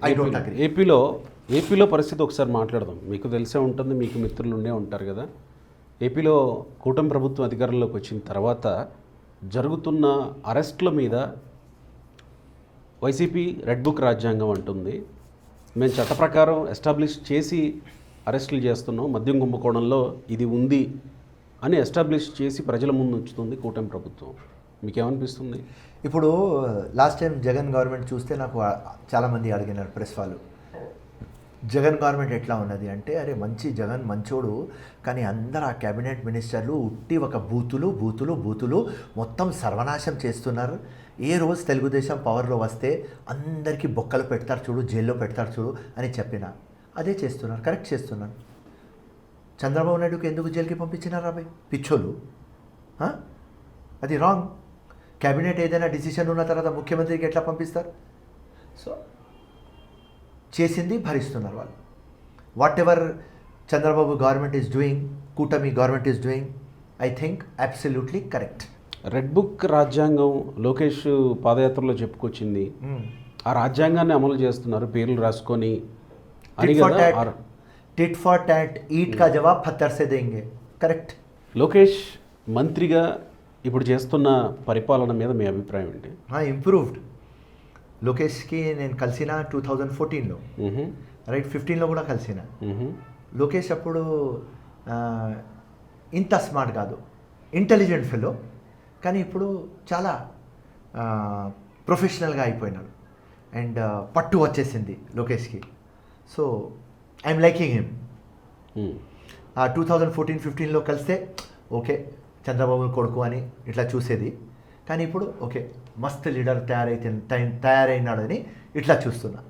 I don't agree. ఏపీలో పరిస్థితి ఒకసారి మాట్లాడదాం. మీకు తెలిసే ఉంటుంది, మీకు మిత్రులు ఉండే ఉంటారు కదా. ఏపీలో కూటమి ప్రభుత్వం అధికారంలోకి వచ్చిన తర్వాత జరుగుతున్న అరెస్టుల మీద వైసీపీ రెడ్ బుక్ రాజ్యాంగం అంటుంది. మేము చట్ట ప్రకారం ఎస్టాబ్లిష్ చేసి అరెస్టులు చేస్తున్నాం, మద్యం కుంభకోణంలో ఇది ఉంది అని ఎస్టాబ్లిష్ చేసి ప్రజల ముందు ఉంచుతుంది కూటమి ప్రభుత్వం. మీకేమనిపిస్తుంది? ఇప్పుడు లాస్ట్ టైం జగన్ గవర్నమెంట్ చూస్తే నాకు చాలామంది అడిగినారు ప్రెస్ వాళ్ళు, జగన్ గవర్నమెంట్ ఎట్లా ఉన్నది అంటే, అరే మంచి జగన్ మంచోడు, కానీ అందరు ఆ క్యాబినెట్ మినిస్టర్లు ఉట్టి ఒక బూతులు మొత్తం సర్వనాశం చేస్తున్నారు. ఏ రోజు తెలుగుదేశం పవర్లో వస్తే అందరికీ బొక్కలు పెడతారు చూడు, జైల్లో పెడతారు చూడు అని చెప్పిన అదే చేస్తున్నారు, కరెక్ట్ చేస్తున్నారు. చంద్రబాబు నాయుడుకి ఎందుకు జైలుకి పంపించినారు అబ్బాయి పిచ్చోళ్ళు? అది రాంగ్. క్యాబినెట్ ఏదైనా డిసిషన్ ఉన్న తర్వాత ముఖ్యమంత్రికి ఎట్లా పంపిస్తారు? సో చేసింది భరిస్తున్నారు వాళ్ళు. Whatever Chandrababu government is doing, కూటమి government is doing, I think absolutely correct. Red book రాజ్యాంగం లోకేష్ పాదయాత్రలో చెప్పుకొచ్చింది. ఆ రాజ్యాంగాన్ని అమలు చేస్తున్నారు పేర్లు రాసుకొని. టిట్ ఫార్ టాట్, ఈట్ కా జవాబ్ పత్తర్ సే దేంగే. కరెక్ట్. లోకేష్ మంత్రిగా ఇప్పుడు చేస్తున్న పరిపాలన మీద మీ అభిప్రాయం ఏంటి? ఇంప్రూవ్డ్. లోకేష్కి నేను కలిసిన 2014లో, రైట్, 15లో కూడా కలిసిన. లోకేష్ అప్పుడు ఇంత స్మార్ట్ కాదు, ఇంటెలిజెంట్ ఫెలో, కానీ ఇప్పుడు చాలా ప్రొఫెషనల్గా అయిపోయినాడు అండ్ పట్టు వచ్చేసింది లోకేష్కి. So I'm liking him. 2014-15లో కలిస్తే ఓకే చంద్రబాబు కొడుకు అని ఇట్లా చూసేది, కానీ ఇప్పుడు ఓకే మస్త్ లీడర్ తయారైనాడని ఇట్లా చూస్తున్నా.